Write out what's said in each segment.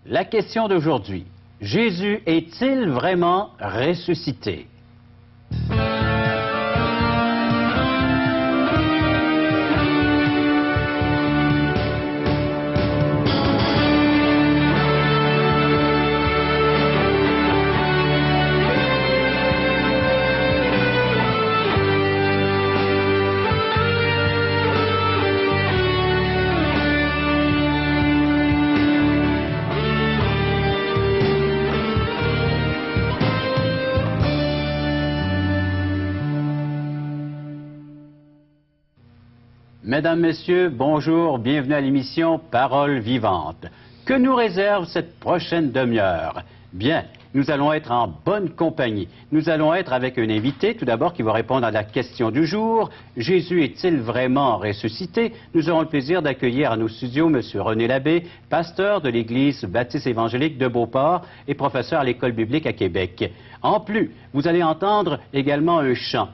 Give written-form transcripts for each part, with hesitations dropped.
La question d'aujourd'hui, Jésus est-il vraiment ressuscité? Mesdames, Messieurs, bonjour, bienvenue à l'émission Parole vivante. Que nous réserve cette prochaine demi-heure? Bien, nous allons être en bonne compagnie. Nous allons être avec un invité, tout d'abord, qui va répondre à la question du jour. Jésus est-il vraiment ressuscité? Nous aurons le plaisir d'accueillir à nos studios M. René Labbé, pasteur de l'Église baptiste évangélique de Beauport et professeur à l'École biblique à Québec. En plus, vous allez entendre également un chant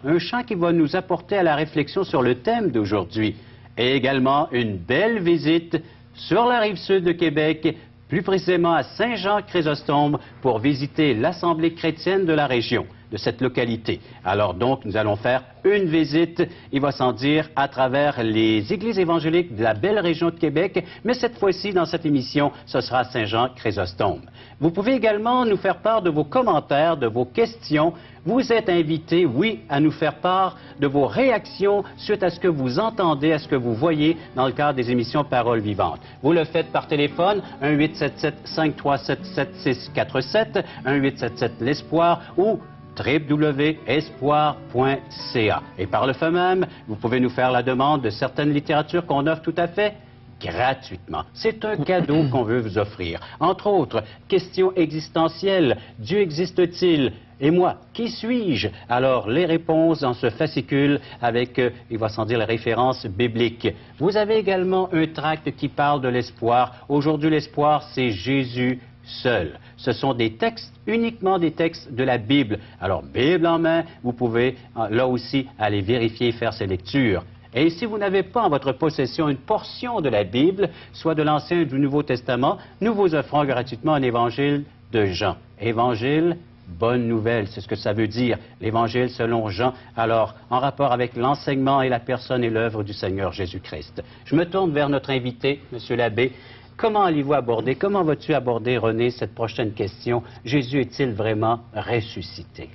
qui va nous apporter à la réflexion sur le thème d'aujourd'hui. Et également une belle visite sur la rive sud de Québec, plus précisément à Saint-Jean-Chrysostome, pour visiter l'Assemblée chrétienne de la région, de cette localité. Alors donc, nous allons faire une visite, il va sans dire, à travers les églises évangéliques de la belle région de Québec, mais cette fois-ci, dans cette émission, ce sera Saint-Jean-Chrysostome. Vous pouvez également nous faire part de vos commentaires, de vos questions. Vous êtes invités, oui, à nous faire part de vos réactions suite à ce que vous entendez, à ce que vous voyez dans le cadre des émissions Paroles vivantes. Vous le faites par téléphone, 1-877-537-7647, 1-877-l'Espoir ou www.espoir.ca. Et par le fait même, vous pouvez nous faire la demande de certaines littératures qu'on offre tout à fait gratuitement. C'est un cadeau qu'on veut vous offrir. Entre autres, questions existentielles. Dieu existe-t-il? Et moi, qui suis-je? Alors, les réponses dans ce fascicule avec, il va sans dire, les références bibliques. Vous avez également un tract qui parle de l'espoir. Aujourd'hui, l'espoir, c'est Jésus seul. Ce sont des textes, uniquement des textes de la Bible. Alors, Bible en main, vous pouvez là aussi aller vérifier et faire ces lectures. Et si vous n'avez pas en votre possession une portion de la Bible, soit de l'Ancien ou du Nouveau Testament, nous vous offrons gratuitement un évangile de Jean. Évangile, bonne nouvelle, c'est ce que ça veut dire, l'évangile selon Jean, alors en rapport avec l'enseignement et la personne et l'œuvre du Seigneur Jésus-Christ. Je me tourne vers notre invité, M. Labbé. Comment allez-vous aborder, comment vas-tu aborder, René, cette prochaine question? Jésus est-il vraiment ressuscité?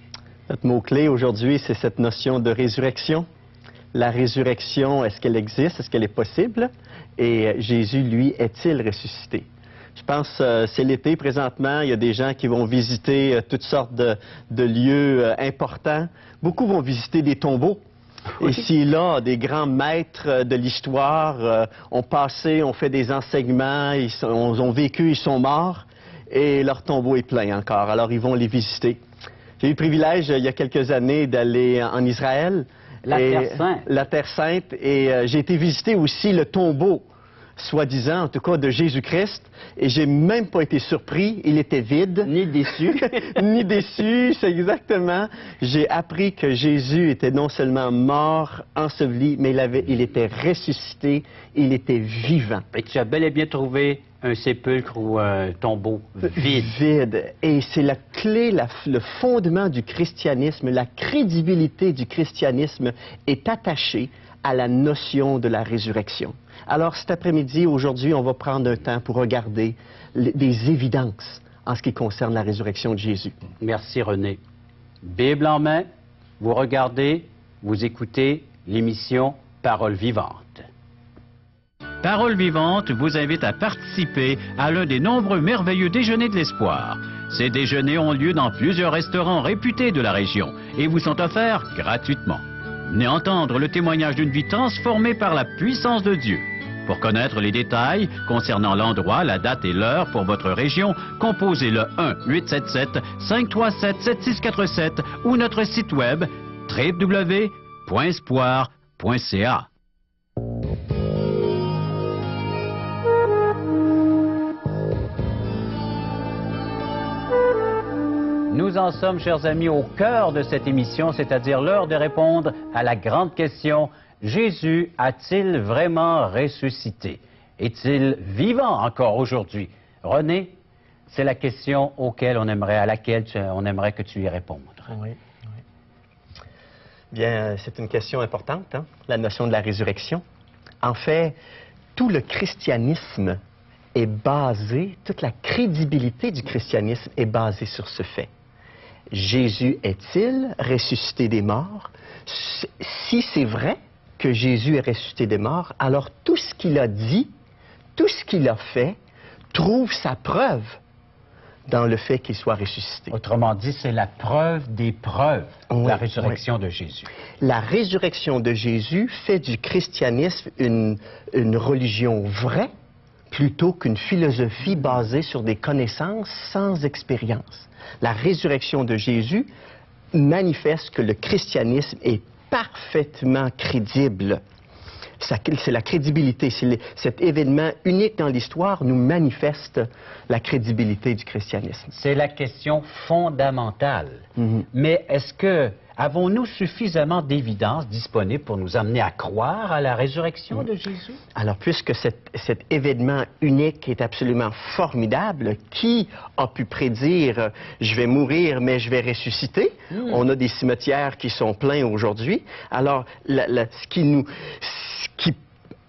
Notre mot-clé aujourd'hui, c'est cette notion de résurrection. La résurrection, est-ce qu'elle existe? Est-ce qu'elle est possible? Et Jésus, lui, est-il ressuscité? Je pense que c'est l'été présentement. Il y a des gens qui vont visiter toutes sortes de lieux importants. Beaucoup vont visiter des tombeaux. Oui. Ici, là, des grands maîtres de l'histoire ont passé, ont fait des enseignements, ils ont vécu, ils sont morts, et leur tombeau est plein encore. Alors, ils vont les visiter. J'ai eu le privilège, il y a quelques années, d'aller en Israël. La Terre Sainte. La Terre Sainte. Et j'ai été visiter aussi le tombeau, soi-disant, en tout cas, de Jésus-Christ. Et j'ai même pas été surpris. Il était vide. Ni déçu. Ni déçu, c'est exactement. J'ai appris que Jésus était non seulement mort, enseveli, mais il était ressuscité. Il était vivant. Et tu as bel et bien trouvé un sépulcre ou un tombeau vide. Vide. Et c'est la clé, le fondement du christianisme, la crédibilité du christianisme est attachée à la notion de la résurrection. Alors cet après-midi, aujourd'hui, on va prendre un temps pour regarder des évidences en ce qui concerne la résurrection de Jésus. Merci René. Bible en main, vous regardez, vous écoutez l'émission Parole vivante. Parole vivante vous invite à participer à l'un des nombreux merveilleux déjeuners de l'espoir. Ces déjeuners ont lieu dans plusieurs restaurants réputés de la région et vous sont offerts gratuitement. Venez entendre le témoignage d'une vie transformée par la puissance de Dieu. Pour connaître les détails concernant l'endroit, la date et l'heure pour votre région, composez le 1-877-537-7647 ou notre site web www.espoir.ca. Nous en sommes, chers amis, au cœur de cette émission, c'est-à-dire l'heure de répondre à la grande question: Jésus a-t-il vraiment ressuscité? Est-il vivant encore aujourd'hui? René, C'est la question à laquelle on aimerait que tu y répondes. Oui. Bien, c'est une question importante, hein, la notion de la résurrection. En fait, tout le christianisme est basé, toute la crédibilité du christianisme est basée sur ce fait. Jésus est-il ressuscité des morts? Si c'est vrai que Jésus est ressuscité des morts, alors tout ce qu'il a dit, tout ce qu'il a fait, trouve sa preuve dans le fait qu'il soit ressuscité. Autrement dit, c'est la preuve des preuves, la résurrection de Jésus. La résurrection de Jésus fait du christianisme une religion vraie plutôt qu'une philosophie basée sur des connaissances sans expérience. La résurrection de Jésus manifeste que le christianisme est parfaitement crédible. C'est la crédibilité, cet événement unique dans l'histoire nous manifeste la crédibilité du christianisme. C'est la question fondamentale. Mais avons-nous suffisamment d'évidence disponible pour nous amener à croire à la résurrection de Jésus? Alors, puisque cet événement unique est absolument formidable, qui a pu prédire « je vais mourir, mais je vais ressusciter » On a des cimetières qui sont pleins aujourd'hui. Alors, ce qui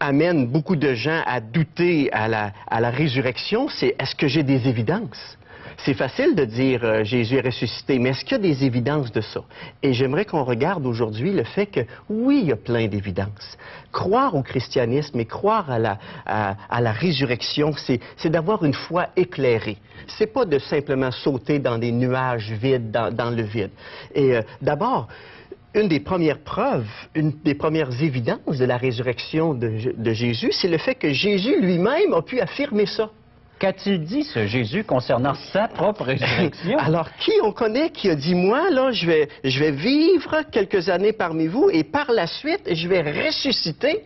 amène beaucoup de gens à douter à la résurrection, c'est est-ce que j'ai des évidences? C'est facile de dire Jésus est ressuscité, mais est-ce qu'il y a des évidences de ça? Et j'aimerais qu'on regarde aujourd'hui le fait que, oui, il y a plein d'évidences. Croire au christianisme et croire à la résurrection, c'est d'avoir une foi éclairée. C'est pas de simplement sauter dans des nuages vides, dans le vide. Et d'abord, une des premières preuves, une des premières évidences de la résurrection de Jésus, c'est le fait que Jésus lui-même a pu affirmer ça. Qu'a-t-il dit, ce Jésus, concernant sa propre résurrection? Alors, qui on connaît qui a dit, moi, là, je vais vivre quelques années parmi vous et par la suite, je vais ressusciter?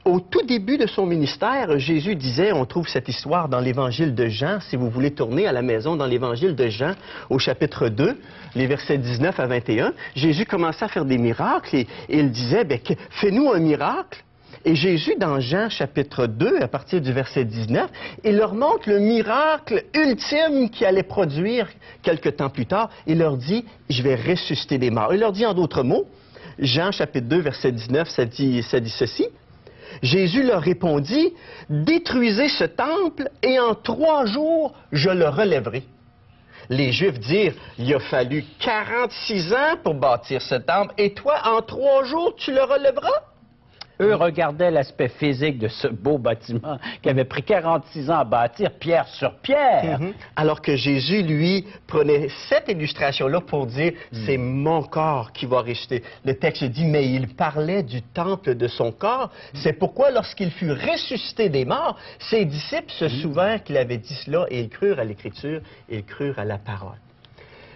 Au tout début de son ministère, Jésus disait, on trouve cette histoire dans l'Évangile de Jean, si vous voulez tourner à la maison dans l'Évangile de Jean, au chapitre 2, les versets 19 à 21, Jésus commençait à faire des miracles et il disait, fais-nous un miracle. Et Jésus, dans Jean chapitre 2, à partir du verset 19, il leur montre le miracle ultime qu'il allait produire quelque temps plus tard. Il leur dit, je vais ressusciter des morts. Il leur dit en d'autres mots, Jean chapitre 2, verset 19, ça dit ceci. Jésus leur répondit, détruisez ce temple et en 3 jours, je le relèverai. Les Juifs dirent, il a fallu 46 ans pour bâtir ce temple et toi, en 3 jours, tu le relèveras? Eux regardaient l'aspect physique de ce beau bâtiment qui avait pris 46 ans à bâtir, pierre sur pierre. Alors que Jésus, lui, prenait cette illustration-là pour dire, c'est mon corps qui va ressusciter. Le texte dit, mais il parlait du temple de son corps. C'est pourquoi, lorsqu'il fut ressuscité des morts, ses disciples se souvinrent qu'il avait dit cela et ils crurent à l'Écriture, et ils crurent à la parole.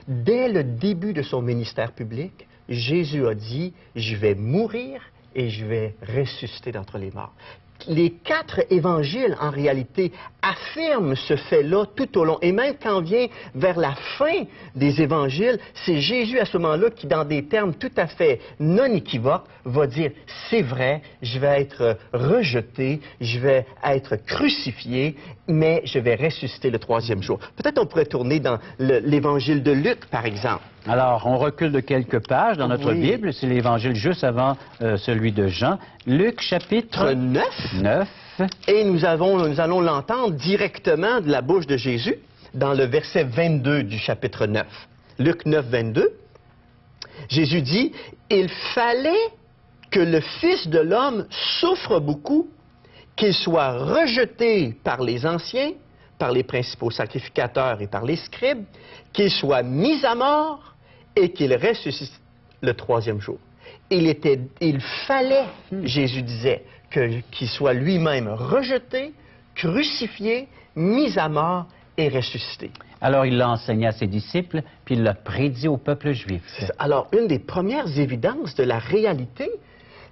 Dès le début de son ministère public, Jésus a dit, je vais mourir et je vais ressusciter d'entre les morts. Les 4 évangiles, en réalité, affirment ce fait-là tout au long. Et même quand on vient vers la fin des évangiles, c'est Jésus à ce moment-là qui, dans des termes tout à fait non équivoques, va dire « c'est vrai, je vais être rejeté, je vais être crucifié, mais je vais ressusciter le 3e jour ». Peut-être on pourrait tourner dans l'évangile de Luc, par exemple. Alors, on recule de quelques pages dans notre Bible. C'est l'évangile juste avant celui de Jean. Luc, chapitre 9. Et nous allons l'entendre directement de la bouche de Jésus dans le verset 22 du chapitre 9. Luc 9, 22. Jésus dit, « Il fallait que le Fils de l'homme souffre beaucoup, qu'il soit rejeté par les anciens, par les principaux sacrificateurs et par les scribes, qu'il soit mis à mort et qu'il ressuscite le 3e jour. » Il fallait, Jésus disait, qu'il soit lui-même rejeté, crucifié, mis à mort et ressuscité. Alors il l'a enseigné à ses disciples, puis il l'a prédit au peuple juif. Alors, une des premières évidences de la réalité,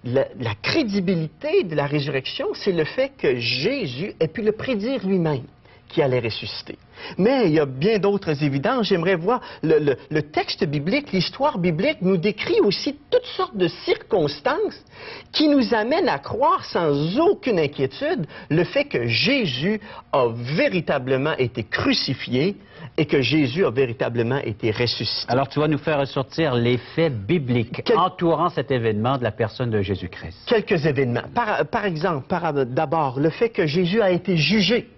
la crédibilité de la résurrection, c'est le fait que Jésus ait pu le prédire lui-même. qui allait ressusciter. Mais il y a bien d'autres évidences. J'aimerais voir le texte biblique, l'histoire biblique nous décrit aussi toutes sortes de circonstances qui nous amènent à croire sans aucune inquiétude le fait que Jésus a véritablement été crucifié et que Jésus a véritablement été ressuscité. Alors, tu vas nous faire ressortir les faits bibliques entourant cet événement de la personne de Jésus-Christ. Quelques événements. Par exemple, d'abord, le fait que Jésus a été jugé.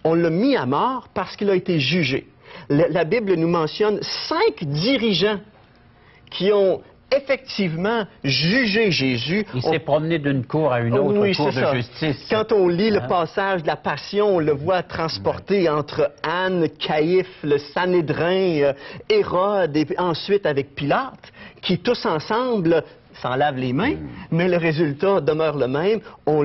On l'a mis à mort parce qu'il a été jugé. La Bible nous mentionne 5 dirigeants qui ont effectivement jugé Jésus. Il s'est promené d'une cour à une autre oui, cour de ça. justice. Quand on lit le passage de la Passion, on le voit transporté entre Anne, Caïphe, le Sanhédrin, Hérode, et ensuite avec Pilate, qui tous ensemble s'en lavent les mains, mais le résultat demeure le même. On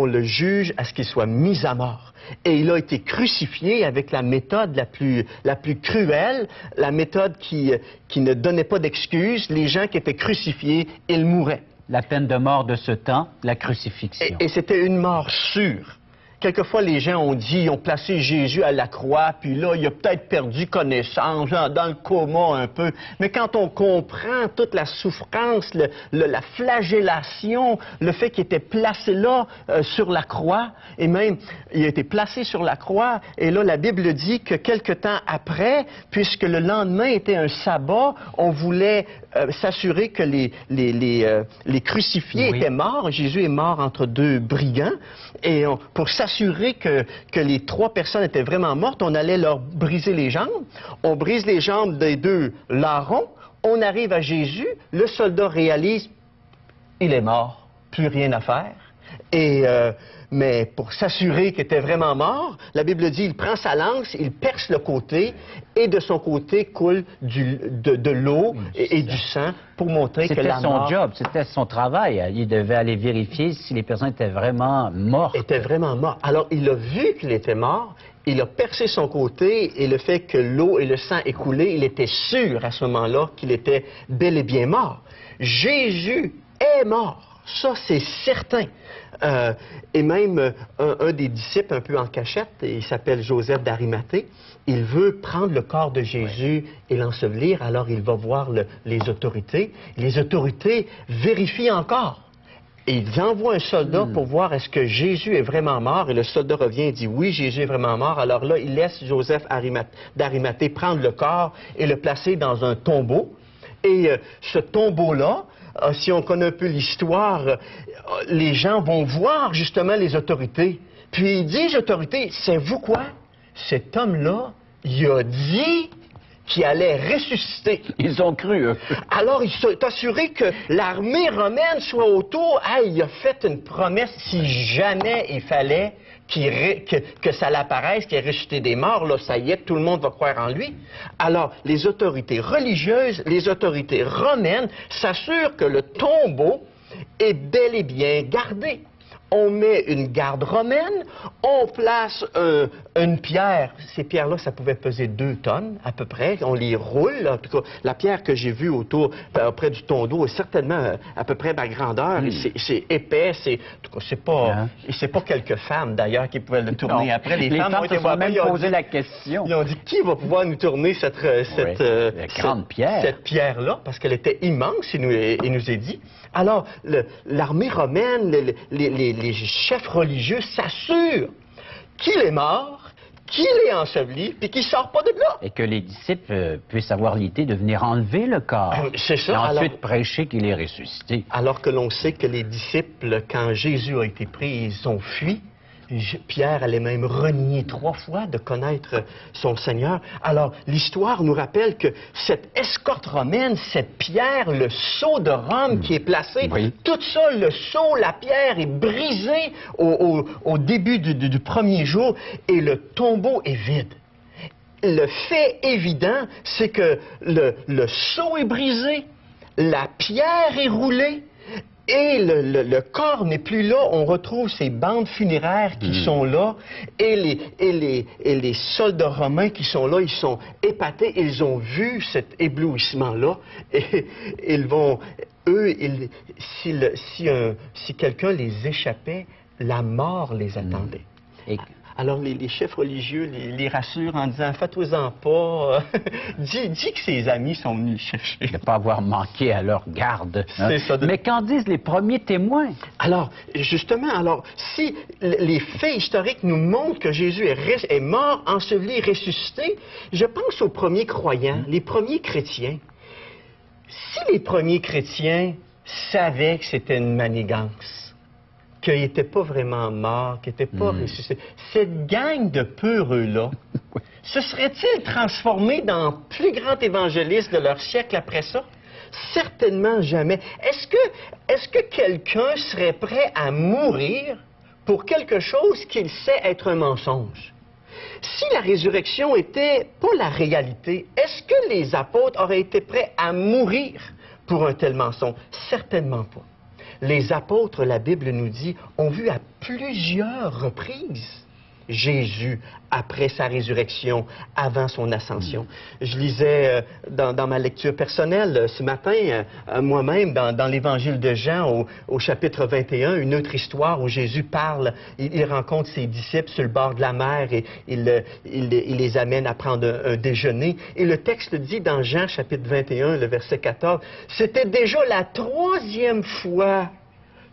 le juge à ce qu'il soit mis à mort. Et il a été crucifié avec la méthode la plus cruelle, la méthode qui ne donnait pas d'excuses. Les gens qui étaient crucifiés, ils mouraient. La peine de mort de ce temps, la crucifixion. Et c'était une mort sûre. Quelquefois, les gens ont dit, ils ont placé Jésus à la croix, puis là, il a peut-être perdu connaissance, genre dans le coma un peu. Mais quand on comprend toute la souffrance, la flagellation, le fait qu'il était placé là, sur la croix, et même, il a été placé sur la croix, et là, la Bible dit que quelque temps après, puisque le lendemain était un sabbat, on voulait s'assurer que les crucifiés étaient morts. Jésus est mort entre 2 brigands, et pour s'assurer que les 3 personnes étaient vraiment mortes, on allait leur briser les jambes. On brise les jambes des 2 larrons, on arrive à Jésus, le soldat réalise, il est mort, plus rien à faire. Mais pour s'assurer qu'il était vraiment mort, la Bible dit, il prend sa lance, il perce le côté, et de son côté coule de l'eau et du sang pour montrer que la mort... C'était son job, c'était son travail. Il devait aller vérifier si les personnes étaient vraiment mortes. Étaient vraiment mortes. Alors, il a vu qu'il était mort, il a percé son côté, et le fait que l'eau et le sang écoulaient, il était sûr à ce moment-là qu'il était bel et bien mort. Jésus est mort. Ça, c'est certain. Et même un des disciples, un peu en cachette, il s'appelle Joseph d'Arimathée, il veut prendre le corps de Jésus et l'ensevelir, alors il va voir les autorités. Les autorités vérifient encore. Et ils envoient un soldat pour voir est-ce que Jésus est vraiment mort. Et le soldat revient et dit oui, Jésus est vraiment mort. Alors là, il laisse Joseph d'Arimathée prendre le corps et le placer dans un tombeau. Et ce tombeau-là, si on connaît un peu l'histoire, les gens vont voir justement les autorités. Puis ils disent aux autorités, savez-vous quoi? Cet homme-là, il a dit qu'il allait ressusciter. Ils ont cru, eux. Alors, il s'est assuré que l'armée romaine soit autour. Hey, il a fait une promesse, si jamais il fallait que ça l'apparaisse, qu'il ait ressuscité des morts, là, ça y est, tout le monde va croire en lui. Alors, les autorités religieuses, les autorités romaines s'assurent que le tombeau est bel et bien gardé. On met une garde romaine, on place une pierre. Ces pierres-là, ça pouvait peser 2 tonnes à peu près. On les roule. En tout cas, la pierre que j'ai vue auprès du tombeau est certainement à peu près ma grandeur. C'est épais. C'est pas quelques femmes d'ailleurs qui pouvaient le tourner. Non. Après, les femmes ont été se sont même posé la question. Ils ont dit qui va pouvoir nous tourner cette grande pierre. Cette pierre-là, parce qu'elle était immense, il nous est dit. Alors, l'armée romaine, les chefs religieux s'assurent qu'il est mort, qu'il est enseveli, puis qu'il ne sort pas de là. Et que les disciples puissent avoir l'idée de venir enlever le corps. C'est ça. Et ensuite prêcher qu'il est ressuscité. Alors que l'on sait que les disciples, quand Jésus a été pris, ils ont fui. Pierre allait même renier 3 fois de connaître son Seigneur. Alors, l'histoire nous rappelle que cette escorte romaine, cette pierre, le sceau de Rome qui est placé, tout ça, le sceau, la pierre est brisée au début du premier jour et le tombeau est vide. Le fait évident, c'est que le sceau est brisé, la pierre est roulée, et le corps n'est plus là. On retrouve ces bandes funéraires qui sont là, et les soldats romains qui sont là, ils sont épatés, ils ont vu cet éblouissement-là, et ils vont, eux, si quelqu'un les échappait, la mort les attendait. Alors les chefs religieux les rassurent en disant « Faites-vous-en pas, dis que ses amis sont venus le chercher. » De ne pas avoir manqué à leur garde. Hein? C'est ça. Mais qu'en disent les premiers témoins? Alors, justement, si les faits historiques nous montrent que Jésus est mort, enseveli, ressuscité, je pense aux premiers croyants, les premiers chrétiens. Si les premiers chrétiens savaient que c'était une manigance, qu'il n'était pas vraiment mort, qu'il n'était pas ressuscité, cette gang de peureux-là, se serait-il transformé dans plus grand évangéliste de leur siècle après ça? Certainement jamais. Est-ce que quelqu'un serait prêt à mourir pour quelque chose qu'il sait être un mensonge? Si la résurrection était pas la réalité, est-ce que les apôtres auraient été prêts à mourir pour un tel mensonge? Certainement pas. Les apôtres, la Bible nous dit, ont vu à plusieurs reprises Jésus après sa résurrection, avant son ascension. Je lisais dans ma lecture personnelle ce matin, moi-même, dans l'Évangile de Jean, au chapitre 21, une autre histoire où Jésus parle, il rencontre ses disciples sur le bord de la mer et il les amène à prendre un déjeuner. Et le texte dit dans Jean, chapitre 21, le verset 14, « C'était déjà la 3e fois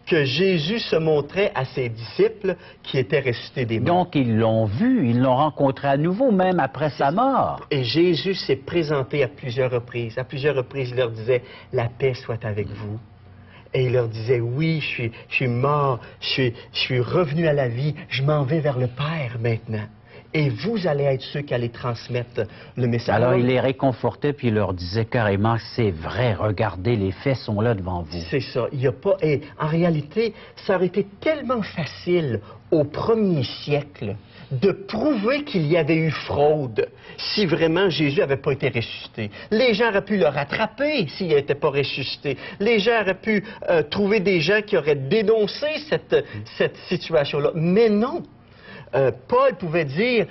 que Jésus se montrait à ses disciples qui étaient ressuscités des morts. » Donc, ils l'ont vu, ils l'ont rencontré à nouveau, même après sa mort. Et Jésus s'est présenté à plusieurs reprises. À plusieurs reprises, il leur disait « La paix soit avec vous ». Et il leur disait « Oui, je suis mort, je suis revenu à la vie, je m'en vais vers le Père maintenant. » Et vous allez être ceux qui allez transmettre le message. Alors, il les réconfortait, puis il leur disait carrément, c'est vrai, regardez, les faits sont là devant vous. C'est ça. Il y a pas... Et en réalité, ça aurait été tellement facile au 1er siècle de prouver qu'il y avait eu fraude si vraiment Jésus n'avait pas été ressuscité. Les gens auraient pu le rattraper s'il n'était pas ressuscité. Les gens auraient pu trouver des gens qui auraient dénoncé cette situation-là. Mais non. Paul pouvait dire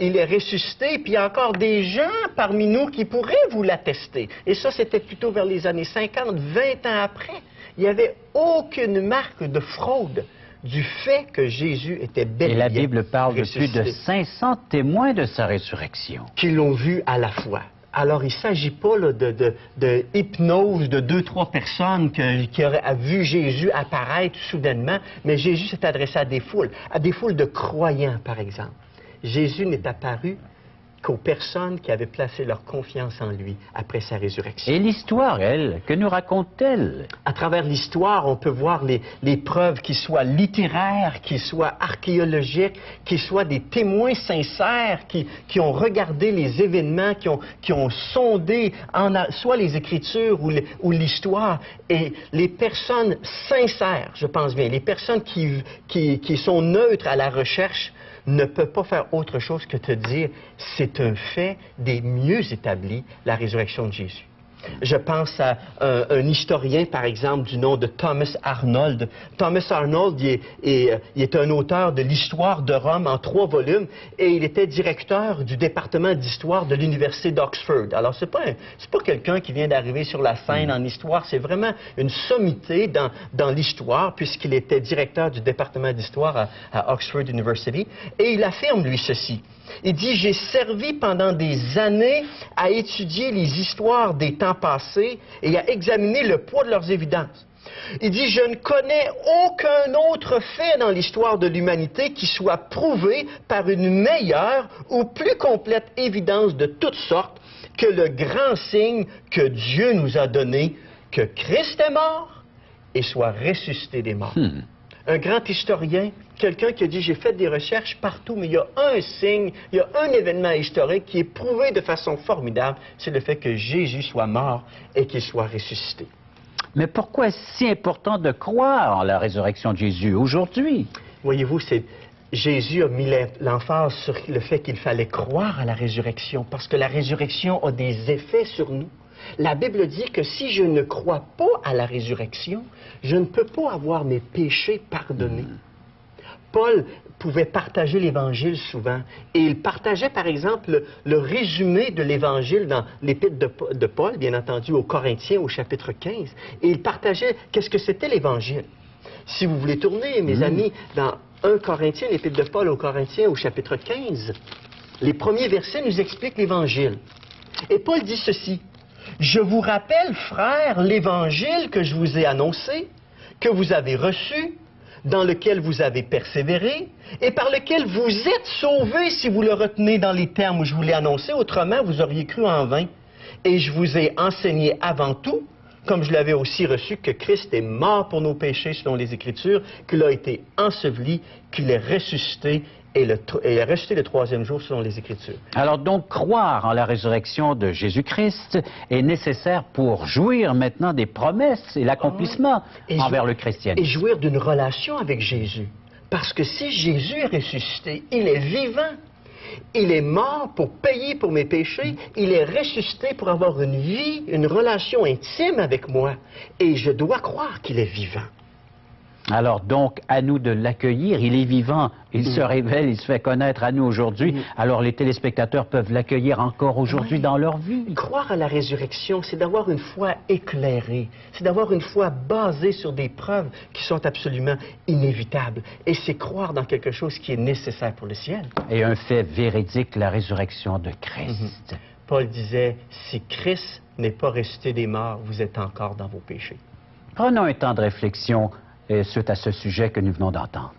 il est ressuscité, puis il y a encore des gens parmi nous qui pourraient vous l'attester. Et ça, c'était plutôt vers les années 50, 20 ans après. Il n'y avait aucune marque de fraude du fait que Jésus était bel et bien Et la Bible parle de plus de ressuscité. 500 témoins de sa résurrection. Qui l'ont vu à la fois. Alors, il ne s'agit pas là, de hypnose de 2-3 personnes qui auraient vu Jésus apparaître soudainement, mais Jésus s'est adressé à des foules de croyants, par exemple. Jésus n'est apparu qu'aux personnes qui avaient placé leur confiance en lui après sa résurrection. Et l'histoire, elle, que nous raconte-t-elle? À travers l'histoire, on peut voir les preuves qui soient littéraires, qui soient archéologiques, qui soient des témoins sincères, qui ont regardé les événements, qui ont sondé soit les Écritures ou l'histoire. Et les personnes sincères, je pense bien, les personnes qui sont neutres à la recherche, ne peut pas faire autre chose que te dire c'est un fait des mieux établis, la résurrection de Jésus. Je pense à un historien, par exemple, du nom de Thomas Arnold. Thomas Arnold, il est un auteur de l'histoire de Rome en 3 volumes et il était directeur du département d'histoire de l'université d'Oxford. Alors, c'est pas quelqu'un qui vient d'arriver sur la scène en histoire, c'est vraiment une sommité dans l'histoire puisqu'il était directeur du département d'histoire à Oxford University. Et il affirme, lui, ceci. Il dit « J'ai servi pendant des années à étudier les histoires des temps passés et à examiner le poids de leurs évidences. Il dit « Je ne connais aucun autre fait dans l'histoire de l'humanité qui soit prouvé par une meilleure ou plus complète évidence de toutes sortes que le grand signe que Dieu nous a donné, que Christ est mort et soit ressuscité des morts. » Un grand historien, quelqu'un qui a dit « J'ai fait des recherches partout, mais il y a un signe, il y a un événement historique qui est prouvé de façon formidable, c'est le fait que Jésus soit mort et qu'il soit ressuscité. » Mais pourquoi est-ce si important de croire en la résurrection de Jésus aujourd'hui? Voyez-vous, Jésus a mis l'emphase sur le fait qu'il fallait croire à la résurrection, parce que la résurrection a des effets sur nous. La Bible dit que si je ne crois pas à la résurrection, je ne peux pas avoir mes péchés pardonnés. Paul pouvait partager l'Évangile souvent. Et il partageait, par exemple, le résumé de l'Évangile dans l'Épître de Paul, bien entendu, aux Corinthiens, au chapitre 15. Et il partageait qu'est-ce que c'était l'Évangile. Si vous voulez tourner, mes amis, dans 1 Corinthiens, l'Épître de Paul aux Corinthiens au chapitre 15, les premiers versets nous expliquent l'Évangile. Et Paul dit ceci: « Je vous rappelle, frères, l'Évangile que je vous ai annoncé, que vous avez reçu, dans lequel vous avez persévéré, et par lequel vous êtes sauvés si vous le retenez dans les termes où je vous l'ai annoncé, autrement vous auriez cru en vain. Et je vous ai enseigné avant tout, comme je l'avais aussi reçu, que Christ est mort pour nos péchés selon les Écritures, qu'il a été enseveli, qu'il est ressuscité, et est ressuscité le troisième jour selon les Écritures. » Alors donc, croire en la résurrection de Jésus-Christ est nécessaire pour jouir maintenant des promesses et l'accomplissement envers le christianisme. Et jouir d'une relation avec Jésus. Parce que si Jésus est ressuscité, il est vivant. Il est mort pour payer pour mes péchés. Il est ressuscité pour avoir une vie, une relation intime avec moi. Et je dois croire qu'il est vivant. Alors donc, à nous de l'accueillir. Il est vivant, il se révèle, il se fait connaître à nous aujourd'hui. Alors les téléspectateurs peuvent l'accueillir encore aujourd'hui dans leur vie. Croire à la résurrection, c'est d'avoir une foi éclairée. C'est d'avoir une foi basée sur des preuves qui sont absolument inévitables. Et c'est croire dans quelque chose qui est nécessaire pour le ciel. Et un fait véridique, la résurrection de Christ. Paul disait, si Christ n'est pas ressuscité des morts, vous êtes encore dans vos péchés. Prenons un temps de réflexion suite à ce sujet que nous venons d'entendre.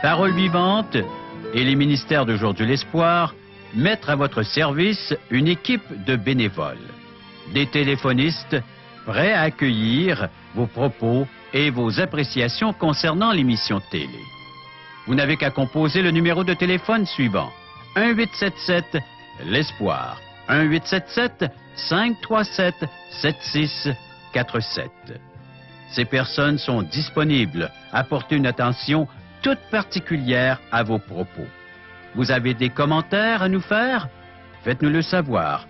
Parole vivante et les ministères de Jour de l'Espoir mettent à votre service une équipe de bénévoles, des téléphonistes prêts à accueillir vos propos et vos appréciations concernant l'émission télé. Vous n'avez qu'à composer le numéro de téléphone suivant: 1-877 l'Espoir, 1-877-537-7647. Ces personnes sont disponibles à porter une attention toute particulière à vos propos. Vous avez des commentaires à nous faire? Faites-nous le savoir.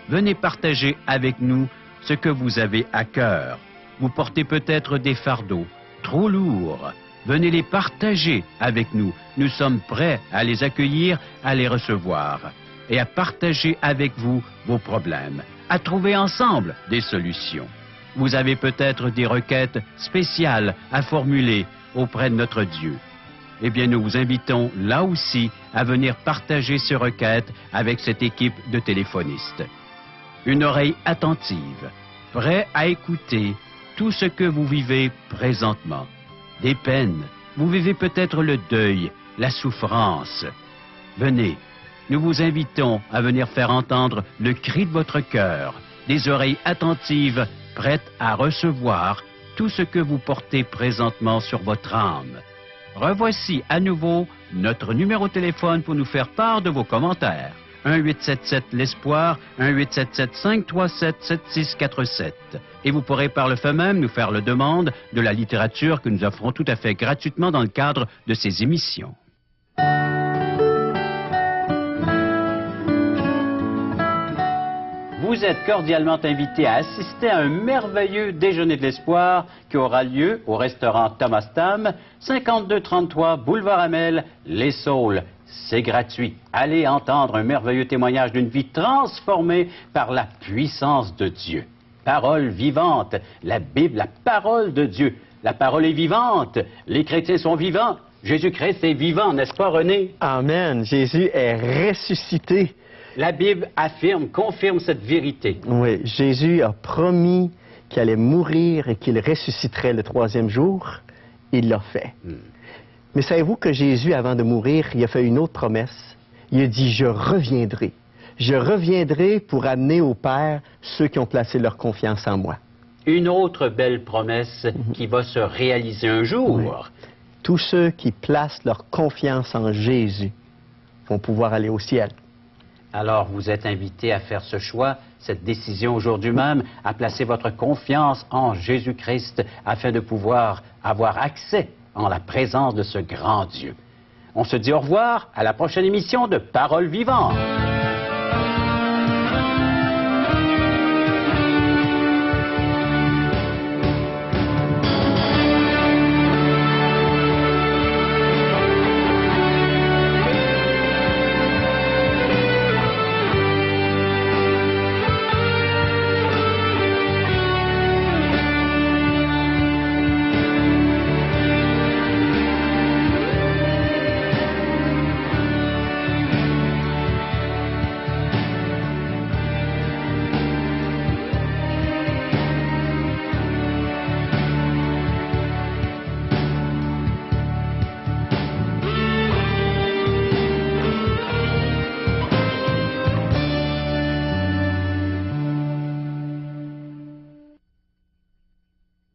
Venez partager avec nous ce que vous avez à cœur. Vous portez peut-être des fardeaux trop lourds. Venez les partager avec nous. Nous sommes prêts à les accueillir, à les recevoir et à partager avec vous vos problèmes, à trouver ensemble des solutions. Vous avez peut-être des requêtes spéciales à formuler auprès de notre Dieu. Eh bien, nous vous invitons là aussi à venir partager ces requêtes avec cette équipe de téléphonistes. Une oreille attentive, prêt à écouter tout ce que vous vivez présentement. Des peines, vous vivez peut-être le deuil, la souffrance. Venez, nous vous invitons à venir faire entendre le cri de votre cœur, des oreilles attentives, prêtes à recevoir tout ce que vous portez présentement sur votre âme. Revoici à nouveau notre numéro de téléphone pour nous faire part de vos commentaires. 1-877 l'Espoir, 1-877-537-7647. Et vous pourrez par le fait même nous faire la demande de la littérature que nous offrons tout à fait gratuitement dans le cadre de ces émissions. Vous êtes cordialement invités à assister à un merveilleux déjeuner de l'espoir qui aura lieu au restaurant Thomas Tam, 5233 boulevard Amel, Les Saules. C'est gratuit. Allez entendre un merveilleux témoignage d'une vie transformée par la puissance de Dieu. Parole vivante, la Bible, la parole de Dieu. La parole est vivante, les chrétiens sont vivants. Jésus-Christ est vivant, n'est-ce pas, René? Amen. Jésus est ressuscité. La Bible affirme, confirme cette vérité. Oui, Jésus a promis qu'il allait mourir et qu'il ressusciterait le troisième jour. Il l'a fait. Mais savez-vous que Jésus, avant de mourir, il a fait une autre promesse? Il a dit, je reviendrai. Je reviendrai pour amener au Père ceux qui ont placé leur confiance en moi. Une autre belle promesse qui va se réaliser un jour. Oui. Tous ceux qui placent leur confiance en Jésus vont pouvoir aller au ciel. Alors, vous êtes invités à faire ce choix, cette décision aujourd'hui même, à placer votre confiance en Jésus-Christ afin de pouvoir avoir accès en la présence de ce grand Dieu. On se dit au revoir à la prochaine émission de Parole vivante.